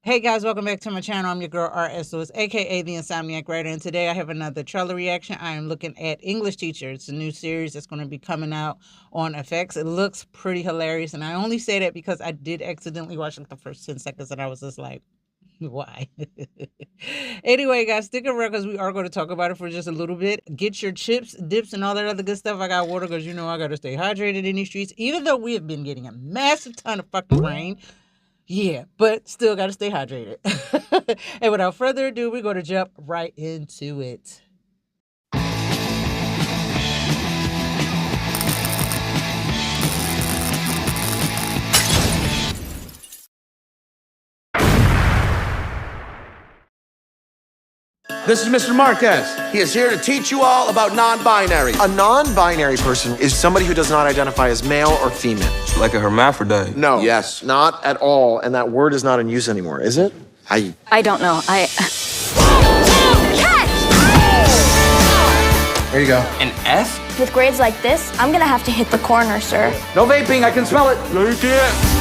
Hey guys, welcome back to my channel. I'm your girl R.S. Lewis, aka the Insomniac Writer, and today I have another trailer reaction. I am looking at English Teacher. It's a new series that's going to be coming out on FX. It looks pretty hilarious, and I only say that because I did accidentally watch like the first 10 seconds, and I was just like, why? Anyway, guys, stick around because we are going to talk about it for just a little bit. Get your chips, dips, and all that other good stuff. I got water because you know I got to stay hydrated in these streets, even though we have been getting a massive ton of fucking rain. Yeah, but still got to stay hydrated. And without further ado, we're going to jump right into it. This is Mr. Marquez. He is here to teach you all about non-binary. A non-binary person is somebody who does not identify as male or female. Like a hermaphrodite. No. Yes. Not at all. And that word is not in use anymore, is it? I don't know. There you go. An F? With grades like this, I'm gonna have to hit the corner, sir. No vaping, I can smell it. No, you can't.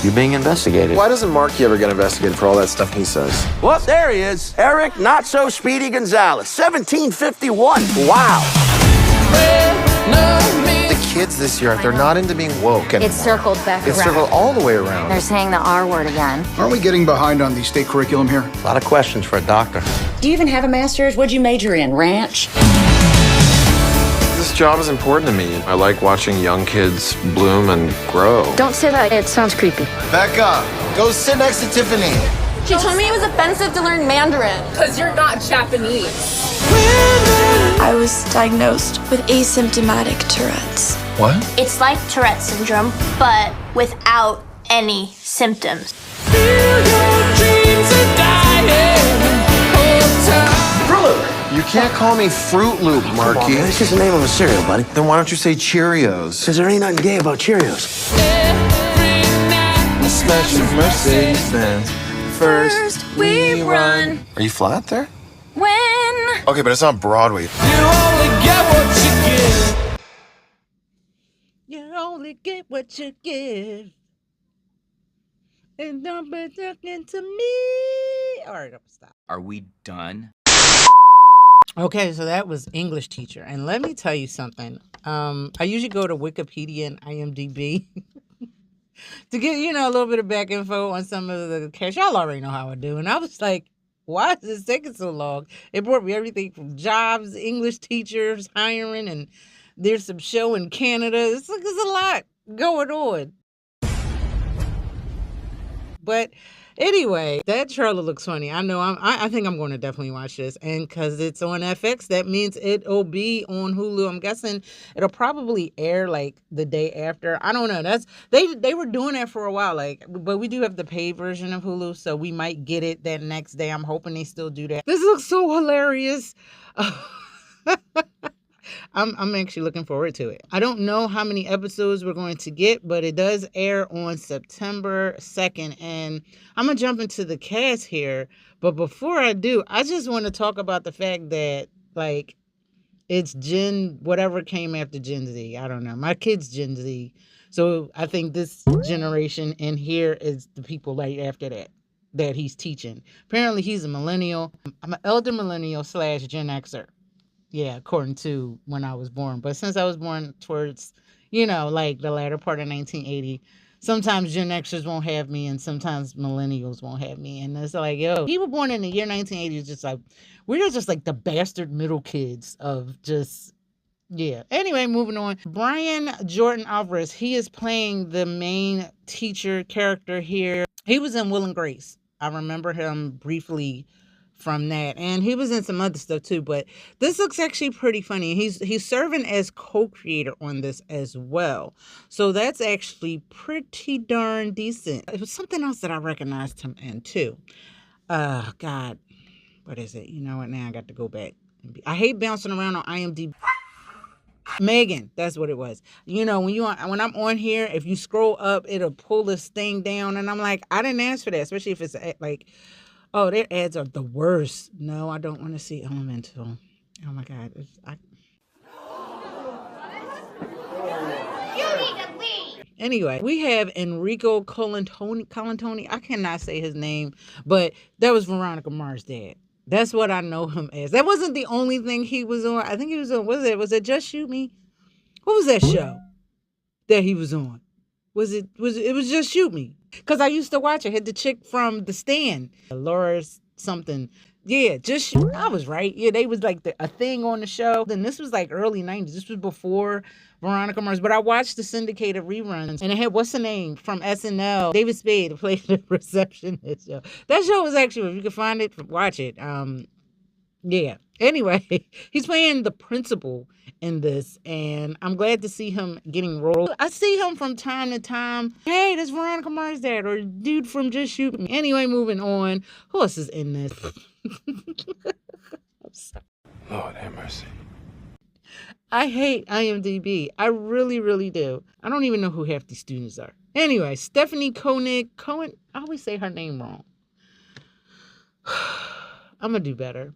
You're being investigated. Why doesn't Marky ever get investigated for all that stuff he says? Well, there he is. Eric Not So Speedy Gonzalez, 1751. Wow. The kids this year, they're not into being woke anymore. It's circled back It's around. circled all the way around. They're saying the R word again. Aren't we getting behind on the state curriculum here? A lot of questions for a doctor. Do you even have a master's? What'd you major in? Ranch? This job is important to me. I like watching young kids bloom and grow. Don't say that. It sounds creepy. Becca, go sit next to Tiffany. She told me it was offensive to learn Mandarin. Because you're not Japanese. I was diagnosed with asymptomatic Tourette's. What? It's like Tourette syndrome, but without any symptoms. You can't call me Fruit Loop, Marky. That's just the name of a cereal, buddy. Then why don't you say Cheerios? Because there ain't nothing gay about Cheerios. Special Mercedes-Benz. First we run. Are you flat there? When? Okay, but it's on Broadway. You only get what you give. And don't be talking to me. All right, I'm stop. Are we done? Okay, so that was English Teacher. And let me tell you something. I usually go to Wikipedia and IMDb to get, a little bit of back info on some of the cast. Y'all already know how I do. And I was like, why is this taking so long? It brought me everything from jobs, English teachers, hiring, and there's some show in Canada. It's like there's a lot going on. But anyway, that trailer looks funny. I know I think I'm going to definitely watch this. And because it's on FX, that means it'll be on Hulu. I'm guessing it'll probably air like the day after. I don't know. They were doing that for a while, but we do have the paid version of Hulu, so we might get it that next day. I'm hoping they still do that. This looks so hilarious. I'm actually looking forward to it. I don't know how many episodes we're going to get, but it does air on September 2nd. And I'm going to jump into the cast here. But before I do, I just want to talk about the fact that, it's Gen, whatever came after Gen Z. I don't know. My kid's Gen Z. So I think this generation in here is the people right after that he's teaching. Apparently, he's a millennial. I'm an elder millennial / Gen Xer. Yeah, according to when I was born. But since I was born towards, the latter part of 1980, sometimes Gen Xers won't have me and sometimes millennials won't have me. And it's like, yo, people born in the year 1980 is just like, we're just like the bastard middle kids of just, yeah. Anyway, moving on. Brian Jordan Alvarez, he is playing the main teacher character here. He was in Will and Grace. I remember him briefly from that, and he was in some other stuff too, but this looks actually pretty funny. He's serving as co-creator on this as well, so that's actually pretty darn decent. It was something else that I recognized him in too. God, what is it? You know what, now I got to go back. I hate bouncing around on IMDb. Megan, that's what it was. When I'm on here, if you scroll up, it'll pull this thing down, and I'm like, I didn't ask for that, especially if it's like, oh, their ads are the worst. No, I don't want to see Elemental. Oh my God. You need to leave. Anyway, we have Enrico Colantoni. I cannot say his name, but that was Veronica Mars' dad. That's what I know him as. That wasn't the only thing he was on. I think he was on, was it Just Shoot Me? What was that show that he was on? It was Just Shoot Me. Because I used to watch it. Had the chick from The Stand, Laura something. Yeah, Just Shoot. I was right. Yeah, they was like a thing on the show. Then this was like early 90s. This was before Veronica Mars. But I watched the syndicated reruns. And it had, what's the name from SNL? David Spade played the receptionist. That show was actually, if you can find it, watch it. Yeah. Anyway, he's playing the principal in this, and I'm glad to see him getting rolled. I see him from time to time. Hey, that's Veronica Mars' dad, or dude from Just Shoot Me. Anyway, moving on. Who else is in this? I'm sorry. Lord have mercy. I hate IMDb. I really, really do. I don't even know who half these students are. Anyway, Stephanie Cohen. I always say her name wrong. I'm going to do better.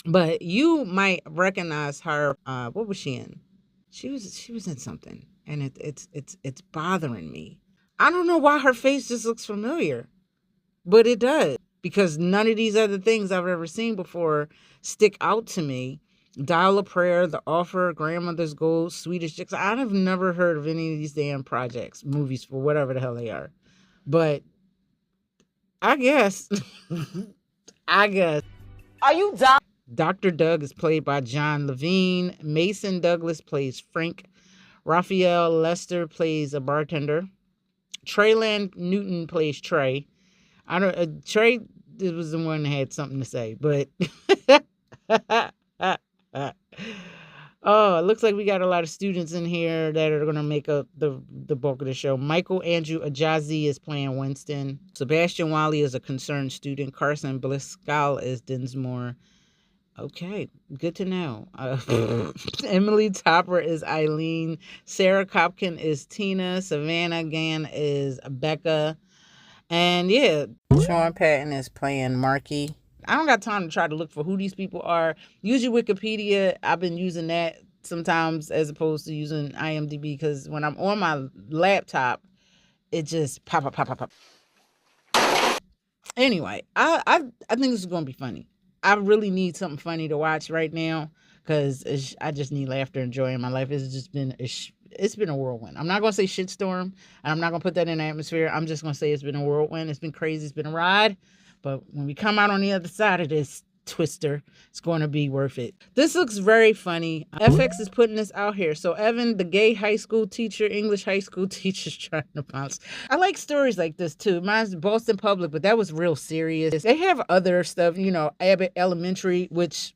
But you might recognize her. What was she in? She was in something, and it's bothering me. I don't know why her face just looks familiar, but it does, because none of these other things I've ever seen before stick out to me. Dial a Prayer, The Offer, Grandmother's Gold, Swedish Chicks. I've never heard of any of these damn movies, for whatever the hell they are. But I guess, Are you dumb? Dr. Doug is played by John Levine. Mason Douglas plays Frank. Raphael Lester plays a bartender. Treyland Newton plays Trey. Trey was the one that had something to say, but oh, it looks like we got a lot of students in here that are going to make up the bulk of the show. Michael Andrew Ajazi is playing Winston. Sebastian Wiley is a concerned student. Carson Bliscow is Dinsmore. Okay, good to know. Emily Topper is Eileen. Sarah Copkin is Tina. Savannah Gann is Becca. And yeah, Sean Patton is playing Marky. I don't got time to try to look for who these people are. Use your Wikipedia. I've been using that sometimes as opposed to using IMDb, because when I'm on my laptop, it just pop. Anyway, I think this is going to be funny. I really need something funny to watch right now, because I just need laughter and joy in my life. It's just been it's been a whirlwind. I'm not going to say shitstorm, and I'm not going to put that in the atmosphere. I'm just going to say it's been a whirlwind. It's been crazy. It's been a ride. But when we come out on the other side of this twister, it's going to be worth it. This looks very funny. FX is putting this out here. So Evan, the gay high school teacher, English high school teacher, is trying to bounce. I like stories like this too. Mine's Boston Public, but that was real serious. They have other stuff, Abbott Elementary, which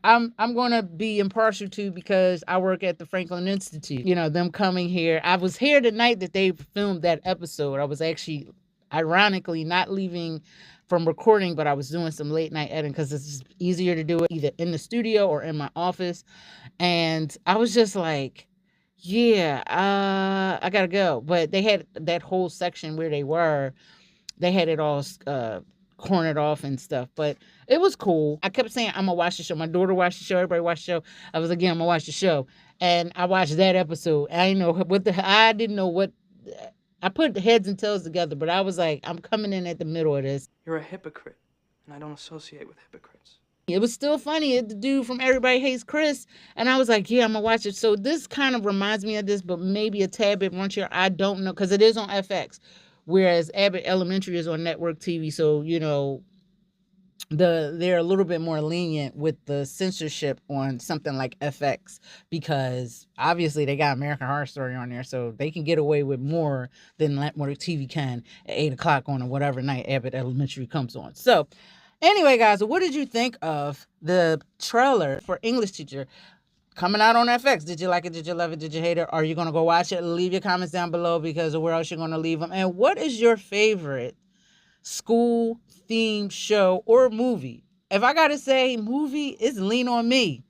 I'm going to be impartial to because I work at the Franklin Institute. Them coming here. I was here the night that they filmed that episode. I was actually, ironically, not leaving from recording, but I was doing some late night editing because it's easier to do it either in the studio or in my office. And I was just like, yeah, I gotta go. But they had that whole section where they had it all cornered off and stuff, but it was cool. I kept saying, I'm gonna watch the show. My daughter watched the show, everybody watched the show. I was like, yeah, I'm gonna watch the show. And I watched that episode. I didn't know what, I put the heads and tails together, but I was like, I'm coming in at the middle of this. You're a hypocrite, and I don't associate with hypocrites. It was still funny. The dude from Everybody Hates Chris. And I was like, yeah, I'm going to watch it. So this kind of reminds me of this, but maybe a tad bit raunchier. I don't know, because it is on FX, whereas Abbott Elementary is on network TV. So, they're a little bit more lenient with the censorship on something like FX, because obviously they got American Horror Story on there, so they can get away with more than network TV can at 8 o'clock on whatever night Abbott Elementary comes on. So anyway, guys, what did you think of the trailer for English Teacher coming out on FX? Did you like it? Did you love it? Did you hate it? Are you going to go watch it? Leave your comments down below, because where else you're going to leave them. And what is your favorite school themed show or movie? If I gotta say movie, it's Lean on Me.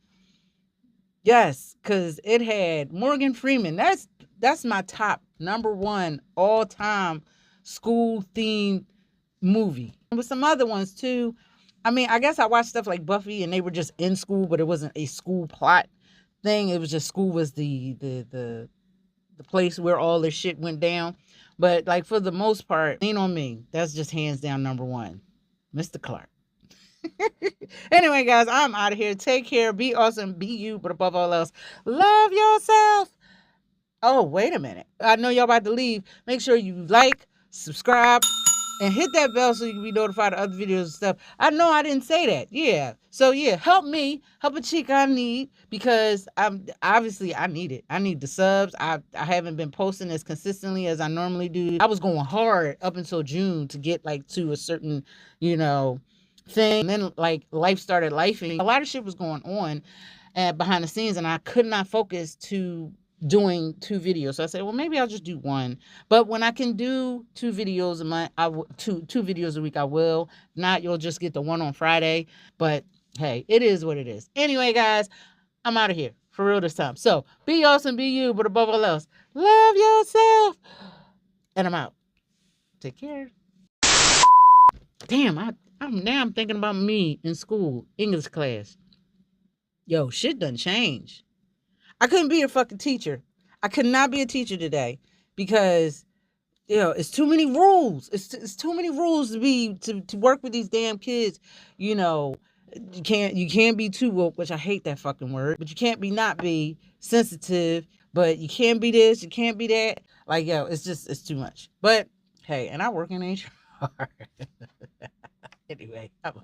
Yes, because it had Morgan Freeman. That's my top number one all-time school themed movie. And with some other ones too. I mean, I guess I watched stuff like Buffy, and they were just in school, but it wasn't a school plot thing. It was just school was the the place where all this shit went down. But like for the most part, Lean on Me. That's just hands down number one. Mr. Clark. Anyway, guys, I'm out of here. Take care. Be awesome. Be you. But above all else, love yourself. Oh, wait a minute. I know y'all about to leave. Make sure you like, subscribe, and hit that bell so you can be notified of other videos and stuff. I know I didn't say that. Yeah. So yeah, help me. Help a chick I need, because I need it. I need the subs. I haven't been posting as consistently as I normally do. I was going hard up until June to get like to a certain, thing. And then like life started lifing. A lot of shit was going on behind the scenes, and I could not focus to doing 2 videos. So I said, well, maybe I'll just do 1. But when I can do 2 videos a month, two videos a week, I will. If not, you'll just get the one on Friday. But hey, it is what it is. Anyway, guys, I'm out of here for real this time. So be awesome, be you, but above all else, love yourself. And I'm out. Take care. Damn, I'm thinking about me in school, English class. Yo, shit done changed. I couldn't be a fucking teacher. I could not be a teacher today because, it's too many rules. It's too many rules to work with these damn kids. You can't be too woke, which I hate that fucking word, but you can't not be sensitive, but you can't be this, you can't be that. Like, it's too much. But hey, and I work in HR. Anyway, I'm